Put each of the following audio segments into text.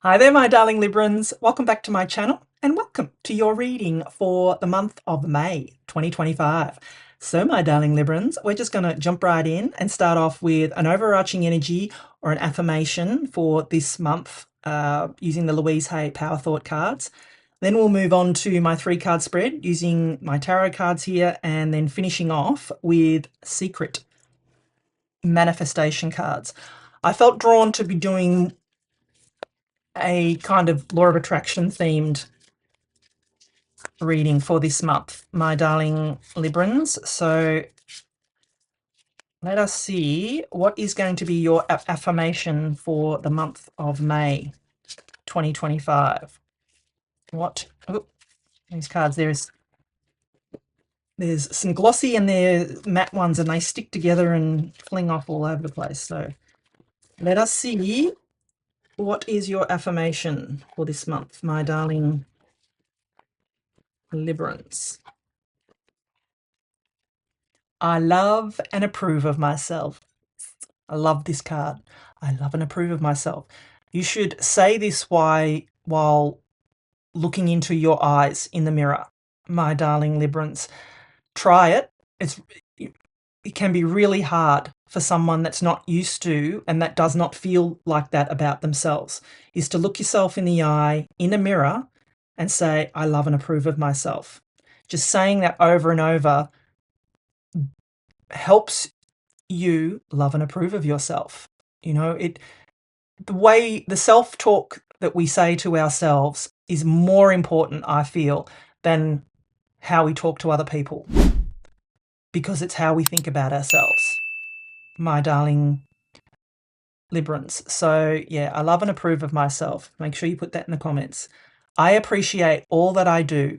Hi there, my darling Librans. Welcome back to my channel and welcome to your reading for the month of May 2025. So, my darling Librans, we're just going to jump right in and start off with an overarching energy or an affirmation for this month using the Louise Hay Power Thought cards. Then we'll move on to my 3-card spread using my tarot cards here, and then finishing off with secret manifestation cards. I felt drawn to be doing a kind of law of attraction themed reading for this month, my darling Librans. So let us see what is going to be your affirmation for the month of May 2025. These cards, there's some glossy and there's matte ones, and they stick together and fling off all over the place. So let us see what is your affirmation for this month, my darling Librans. I love and approve of myself. I love this card. I love and approve of myself. You should say this while looking into your eyes in the mirror, my darling Librans. Try it. It can be really hard for someone that's not used to and that does not feel like that about themselves, is to look yourself in the eye in a mirror and say, I love and approve of myself. Just saying that over and over helps you love and approve of yourself. You know, the self-talk that we say to ourselves is more important, I feel, than how we talk to other people, because it's how we think about ourselves, my darling Librans. So yeah, I love and approve of myself. Make sure you put that in the comments. I appreciate all that I do.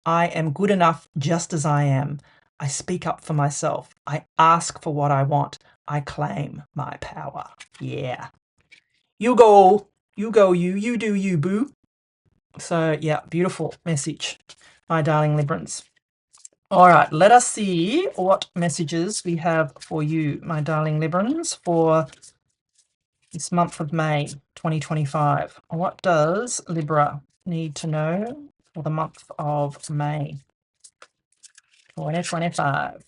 I am good enough just as I am. I speak up for myself. I ask for what I want. I claim my power. Yeah. You go, you do you, boo. So yeah, beautiful message, my darling Librans. All right, let us see what messages we have for you, my darling Librans, for this month of May 2025. What does Libra need to know for the month of May 2025?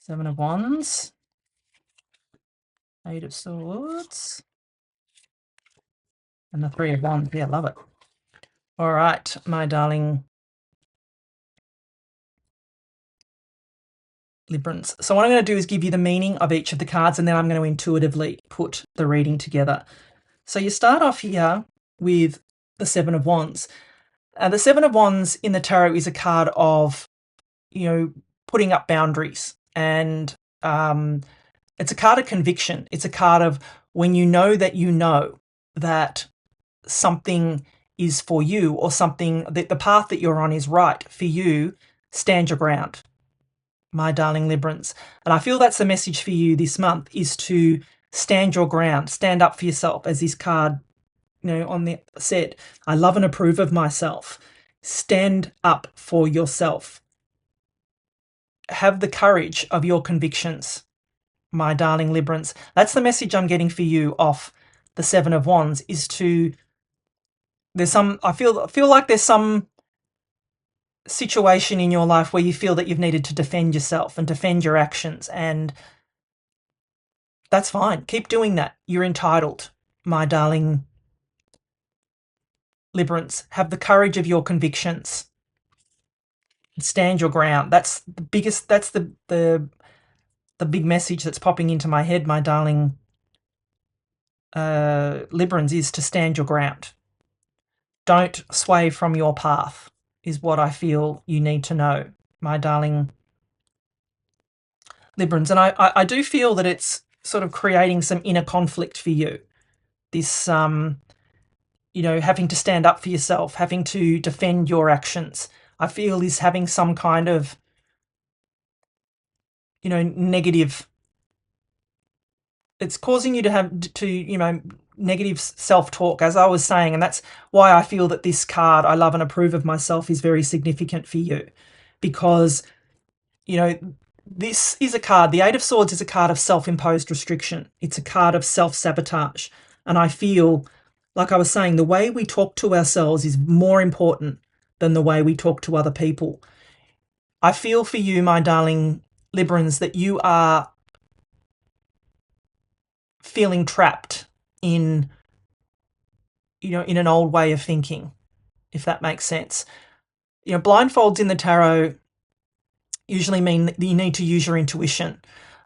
Seven of Wands, Eight of Swords, and the Three of Wands. Yeah, love it. All right, my darling Librans. So what I'm going to do is give you the meaning of each of the cards, and then I'm going to intuitively put the reading together. So you start off here with the Seven of Wands. The Seven of Wands in the tarot is a card of, putting up boundaries, and it's a card of conviction. It's a card of when you know that something is for you, or something that the path that you're on is right for you. Stand your ground, my darling Librans. And I feel that's the message for you this month, is to stand your ground, stand up for yourself, as this card, on the said, I love and approve of myself. Stand up for yourself. Have the courage of your convictions, my darling Librans. That's the message I'm getting for you off the Seven of Wands, is I feel like there's some situation in your life where you feel that you've needed to defend yourself and defend your actions, and that's fine. Keep doing that. You're entitled, my darling Librans. Have the courage of your convictions. Stand your ground. That's the big message that's popping into my head, my darling Librans, is to stand your ground. Don't sway from your path, is what I feel you need to know, my darling Librans. And I do feel that it's sort of creating some inner conflict for you. This, having to stand up for yourself, having to defend your actions, I feel is having some kind of, negative. It's causing you to have negative self-talk, as I was saying, and that's why I feel that this card, I love and approve of myself, is very significant for you, because You know, this is a card, the Eight of Swords is a card of self-imposed restriction. It's a card of self-sabotage. And I feel, like I was saying, the way we talk to ourselves is more important than the way we talk to other people. I feel for you, my darling Librans, that you are feeling trapped in, in an old way of thinking, if that makes sense. Blindfolds in the tarot usually mean that you need to use your intuition.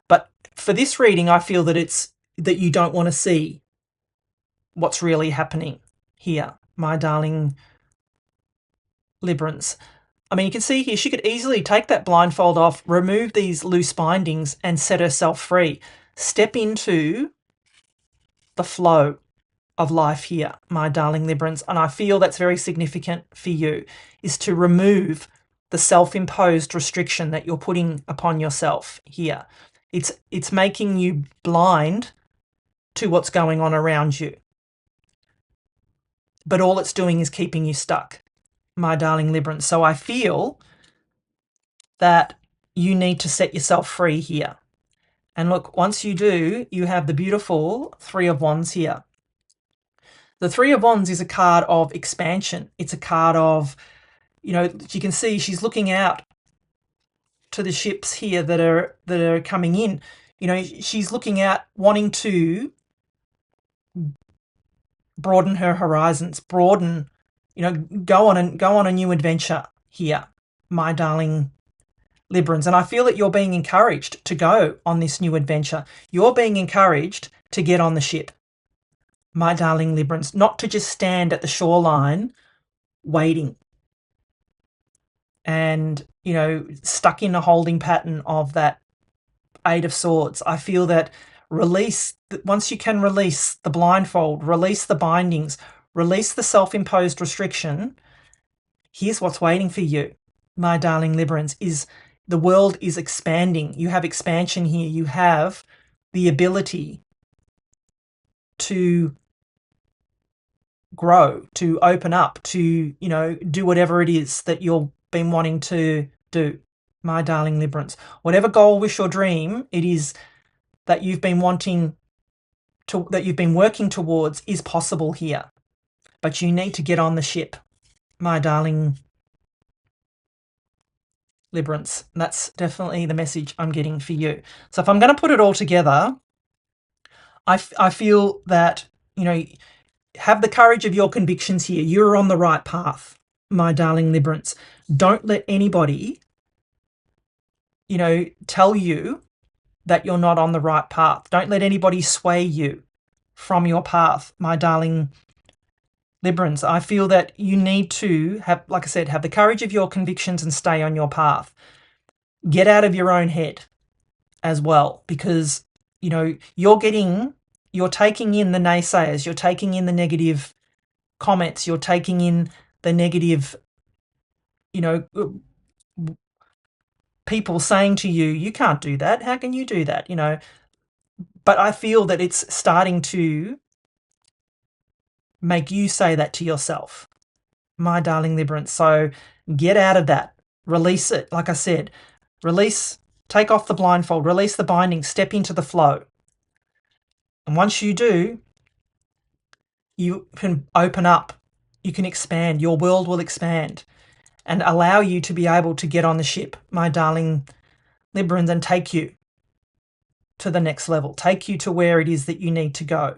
But for this reading, I feel that it's that you don't want to see what's really happening here, my darling Librans. I mean, you can see here she could easily take that blindfold off, remove these loose bindings and set herself free. Step into the flow of life here, my darling Librans. And I feel that's very significant for you, is to remove the self-imposed restriction that you're putting upon yourself here. It's making you blind to what's going on around you. But all it's doing is keeping you stuck, my darling Librans. So I feel that you need to set yourself free here. And look, once you do, you have the beautiful Three of Wands here. The Three of Wands is a card of expansion. It's a card of, you can see she's looking out to the ships here that are coming in. She's looking out, wanting to broaden her horizons, go on a new adventure here, my darling Librans. And I feel that you're being encouraged to go on this new adventure. You're being encouraged to get on the ship, my darling Librans, not to just stand at the shoreline waiting and, stuck in a holding pattern of that Eight of Swords. I feel that once you can release the blindfold, release the bindings, release the self-imposed restriction, here's what's waiting for you, my darling Librans, is the world is expanding. You have expansion here. You have the ability to grow, to open up, to, do whatever it is that you've been wanting to do, my darling Librans. Whatever goal, wish or dream it is that you've been working towards is possible here. But you need to get on the ship, my darling Librans. That's definitely the message I'm getting for you. So if I'm going to put it all together, I feel that, have the courage of your convictions here. You're on the right path, my darling Librans. Don't let anybody, tell you that you're not on the right path. Don't let anybody sway you from your path, my darling Librans. I feel that you need to have, like I said, have the courage of your convictions and stay on your path. Get out of your own head as well, because, you're taking in the naysayers, you're taking in the negative comments, you're taking in the negative, people saying to you, you can't do that. How can you do that? But I feel that it's starting to make you say that to yourself, my darling Librans. So get out of that. Release it. Like I said, take off the blindfold, release the binding, step into the flow. And once you do, you can open up, you can expand, your world will expand and allow you to be able to get on the ship, my darling Librans, and take you to the next level, take you to where it is that you need to go,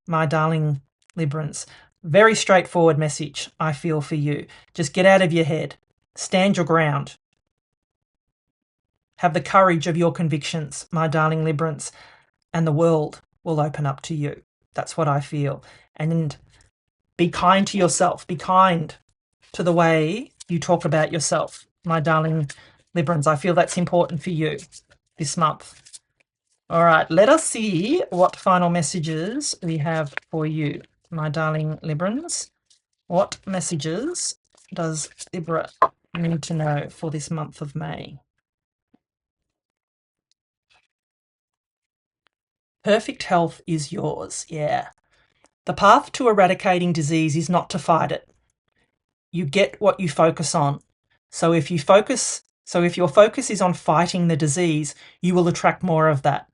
my darling Librans. Very straightforward message, I feel, for you. Just get out of your head, stand your ground, have the courage of your convictions, my darling Librans, and the world will open up to you. That's what I feel. And be kind to yourself. Be kind to the way you talk about yourself, my darling Librans. I feel that's important for you this month. All right, let us see what final messages we have for you, my darling Librans. What messages does Libra need to know for this month of May? Perfect health is yours, yeah. The path to eradicating disease is not to fight it. You get what you focus on. So if you focus So if your focus is on fighting the disease, you will attract more of that.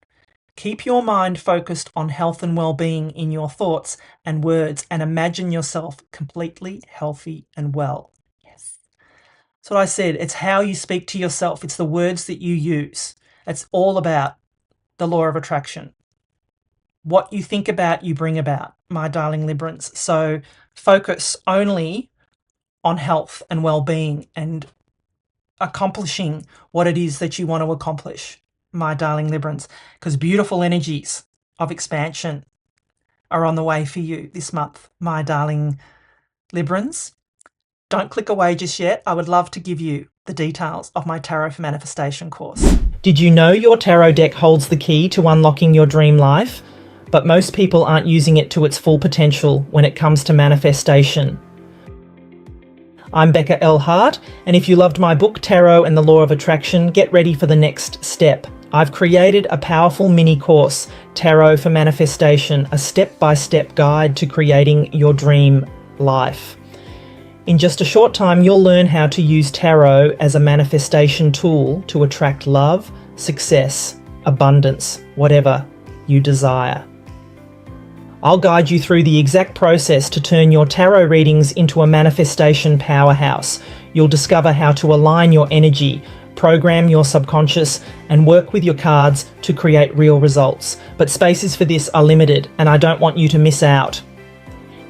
Keep your mind focused on health and well-being in your thoughts and words, and imagine yourself completely healthy and well. Yes. That's what I said. It's how you speak to yourself. It's the words that you use. It's all about the law of attraction. What you think about, you bring about, my darling Librans. So focus only on health and well-being and accomplishing what it is that you want to accomplish, my darling Librans, because beautiful energies of expansion are on the way for you this month, my darling Librans. Don't click away just yet. I would love to give you the details of my Tarot for Manifestation course. Did you know your tarot deck holds the key to unlocking your dream life? But most people aren't using it to its full potential when it comes to manifestation. I'm Becca L. Hart, and if you loved my book, Tarot and the Law of Attraction, get ready for the next step. I've created a powerful mini course, Tarot for Manifestation, a step-by-step guide to creating your dream life. In just a short time, you'll learn how to use tarot as a manifestation tool to attract love, success, abundance, whatever you desire. I'll guide you through the exact process to turn your tarot readings into a manifestation powerhouse. You'll discover how to align your energy, program your subconscious, and work with your cards to create real results. But spaces for this are limited, and I don't want you to miss out.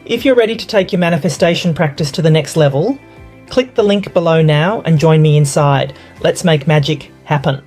If you're ready to take your manifestation practice to the next level, click the link below now and join me inside. Let's make magic happen.